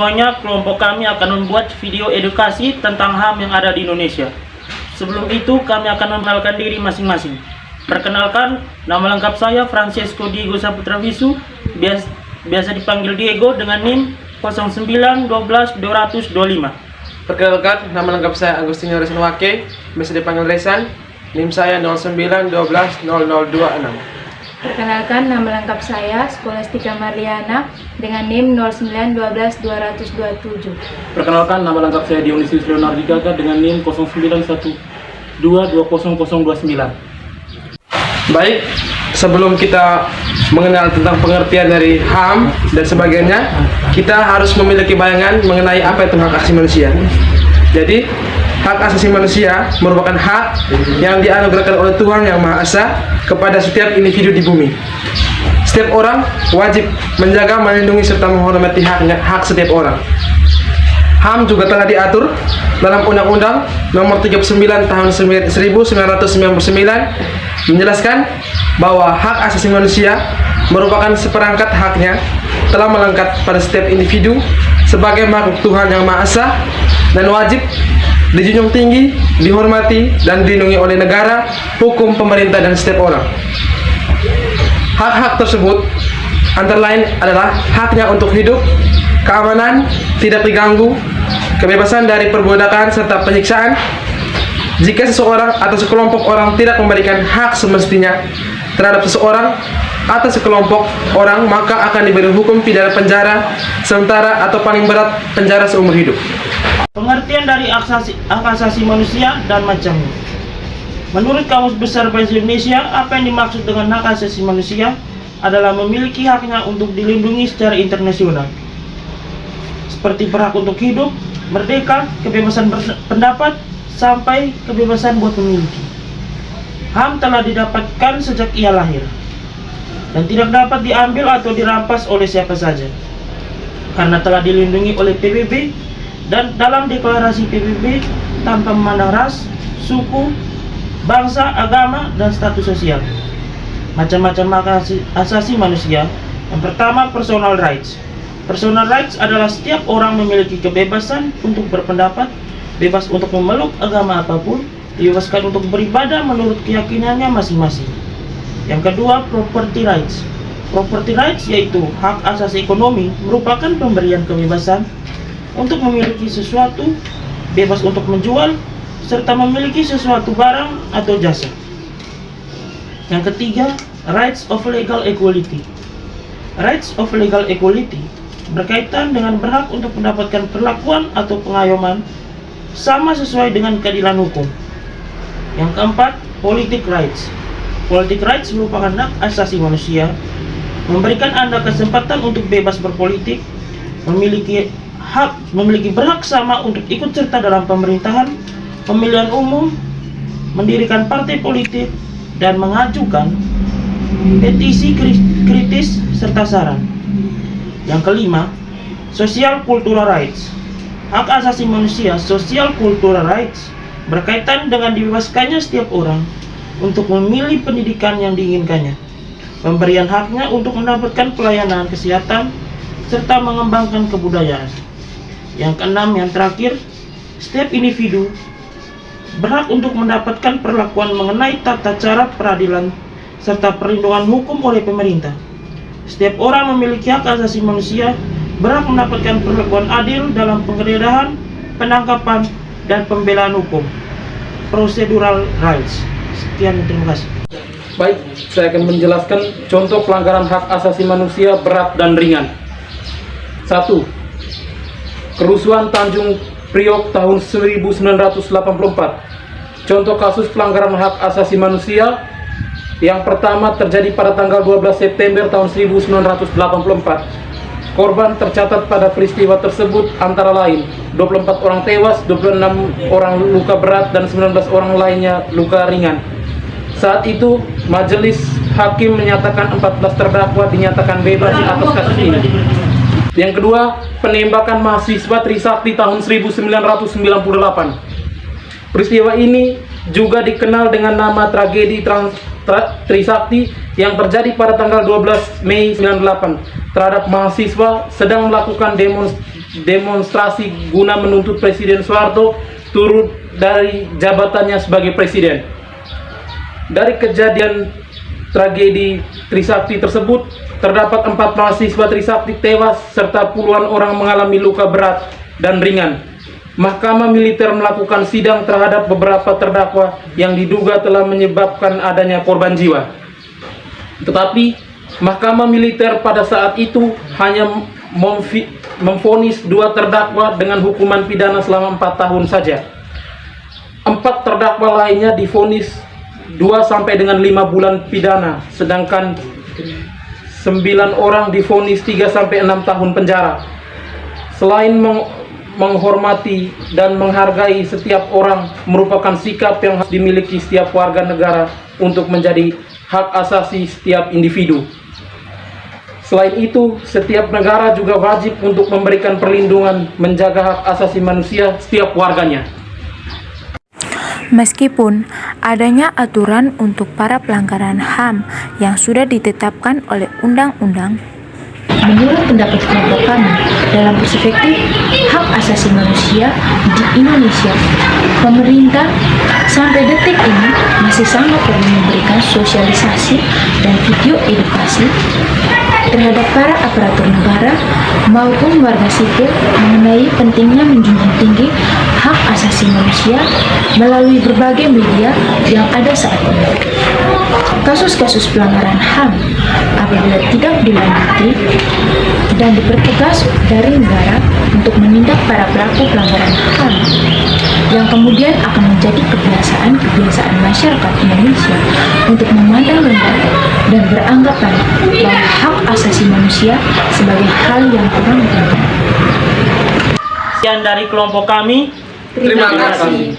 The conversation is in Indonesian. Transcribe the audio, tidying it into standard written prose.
semuanya, kelompok kami akan membuat video edukasi tentang HAM yang ada di Indonesia. Sebelum itu, kami akan mengenalkan diri masing-masing. Perkenalkan, nama lengkap saya Francesco Diego Saputra Wisu, biasa dipanggil Diego dengan NIM 0912-225. Perkenalkan, nama lengkap saya Agustinio Resan Wake, biasa dipanggil Resan, NIM saya 0912-0026. Perkenalkan, nama lengkap saya Scholastica Marliana dengan NIM 0912-227. Perkenalkan, nama lengkap saya Dionysius Leonardi Gaga dengan NIM 0912200029. Baik, sebelum kita mengenal tentang pengertian dari HAM dan sebagainya, kita harus memiliki bayangan mengenai apa itu hak asasi manusia. Jadi, hak asasi manusia merupakan hak yang dianugerahkan oleh Tuhan Yang Maha Esa kepada setiap individu di bumi. Setiap orang wajib menjaga, melindungi, serta menghormati hak setiap orang. HAM juga telah diatur dalam Undang-Undang Nomor 39 Tahun 1999 menjelaskan bahwa hak asasi manusia merupakan seperangkat haknya telah melekat pada setiap individu sebagai makhluk Tuhan Yang Maha Esa dan wajib dijunjung tinggi, dihormati, dan dilindungi oleh negara, hukum, pemerintah, dan setiap orang. Hak-hak tersebut antara lain adalah haknya untuk hidup, keamanan, tidak diganggu, kebebasan dari perbudakan serta penyiksaan. Jika seseorang atau sekelompok orang tidak memberikan hak semestinya terhadap seseorang atau sekelompok orang, maka akan diberi hukum pidana penjara sementara atau paling berat penjara seumur hidup. Pengertian dari hak asasi manusia dan macamnya. Menurut Kamus Besar Bahasa Indonesia, apa yang dimaksud dengan hak asasi manusia adalah memiliki haknya untuk dilindungi secara internasional, seperti berhak untuk hidup, merdeka, kebebasan berpendapat, sampai kebebasan buat memiliki. HAM telah didapatkan sejak ia lahir dan tidak dapat diambil atau dirampas oleh siapa saja karena telah dilindungi oleh PBB dan dalam deklarasi PBB tanpa memandang ras, suku, bangsa, agama, dan status sosial. Macam-macam hak asasi manusia. Yang pertama, personal rights. Personal rights adalah setiap orang memiliki kebebasan untuk berpendapat, bebas untuk memeluk agama apapun, dibebaskan untuk beribadah menurut keyakinannya masing-masing. Yang kedua, property rights. Property rights yaitu hak asasi ekonomi, merupakan pemberian kebebasan untuk memiliki sesuatu, bebas untuk menjual, serta memiliki sesuatu barang atau jasa. Yang ketiga, rights of legal equality. Rights of legal equality berkaitan dengan berhak untuk mendapatkan perlakuan atau pengayoman sama sesuai dengan keadilan hukum. Yang keempat, politic rights. Politic rights merupakan hak asasi manusia, memberikan Anda kesempatan untuk bebas berpolitik, memiliki berhak sama untuk ikut serta dalam pemerintahan, pemilihan umum, mendirikan partai politik, dan mengajukan petisi kritis serta saran. Yang kelima, social cultural rights. Hak asasi manusia, social cultural rights, berkaitan dengan dibebaskannya setiap orang untuk memilih pendidikan yang diinginkannya, pemberian haknya untuk mendapatkan pelayanan kesehatan, serta mengembangkan kebudayaan. Yang keenam, yang terakhir, setiap individu berhak untuk mendapatkan perlakuan mengenai tata cara peradilan serta perlindungan hukum oleh pemerintah. Setiap orang memiliki hak asasi manusia, berhak mendapatkan perlakuan adil dalam penggeledahan, penangkapan, dan pembelaan hukum. Procedural rights. Sekian, terima kasih. Baik, saya akan menjelaskan contoh pelanggaran hak asasi manusia berat dan ringan. 1. Kerusuhan Tanjung Priok tahun 1984. Contoh kasus pelanggaran hak asasi manusia. Yang pertama terjadi pada tanggal 12 September tahun 1984. Korban tercatat pada peristiwa tersebut antara lain 24 orang tewas, 26 orang luka berat, dan 19 orang lainnya luka ringan. Saat itu, majelis hakim menyatakan 14 terdakwa dinyatakan bebas atas kasus ini. Yang kedua, penembakan mahasiswa Trisakti tahun 1998. Peristiwa ini juga dikenal dengan nama tragedi Trisakti yang terjadi pada tanggal 12 Mei 1998 terhadap mahasiswa sedang melakukan demonstrasi guna menuntut Presiden Soeharto turun dari jabatannya sebagai presiden. Dari kejadian tragedi Trisakti tersebut, terdapat 4 mahasiswa Trisakti tewas serta puluhan orang mengalami luka berat dan ringan. Mahkamah militer melakukan sidang terhadap beberapa terdakwa yang diduga telah menyebabkan adanya korban jiwa. Tetapi Mahkamah militer pada saat itu hanya memvonis 2 terdakwa dengan hukuman pidana selama 4 tahun saja. 4 terdakwa lainnya divonis 2 sampai dengan 5 bulan pidana, sedangkan 9 orang divonis 3 sampai 6 tahun penjara. Selain menghormati dan menghargai setiap orang merupakan sikap yang harus dimiliki setiap warga negara untuk menjadi hak asasi setiap individu. Selain itu, setiap negara juga wajib untuk memberikan perlindungan menjaga hak asasi manusia setiap warganya. Meskipun adanya aturan untuk para pelanggaran HAM yang sudah ditetapkan oleh undang-undang, menurut pendapat kelompok kami, dalam perspektif hak asasi manusia di Indonesia, pemerintah sampai detik ini masih sangat perlu memberikan sosialisasi dan video edukasi terhadap para aparatur negara maupun warga sipil mengenai pentingnya menjunjung tinggi hak asasi manusia melalui berbagai media yang ada saat ini. Kasus-kasus pelanggaran HAM apabila tidak dilanjuti dan dipertegas dari negara untuk menindak para pelaku pelanggaran HAM yang kemudian akan menjadi kebiasaan masyarakat Indonesia untuk memandang rendah dan beranggapan bahwa hak asasi manusia sebagai hal yang kurang penting. Sekian dari kelompok kami. Terima kasih.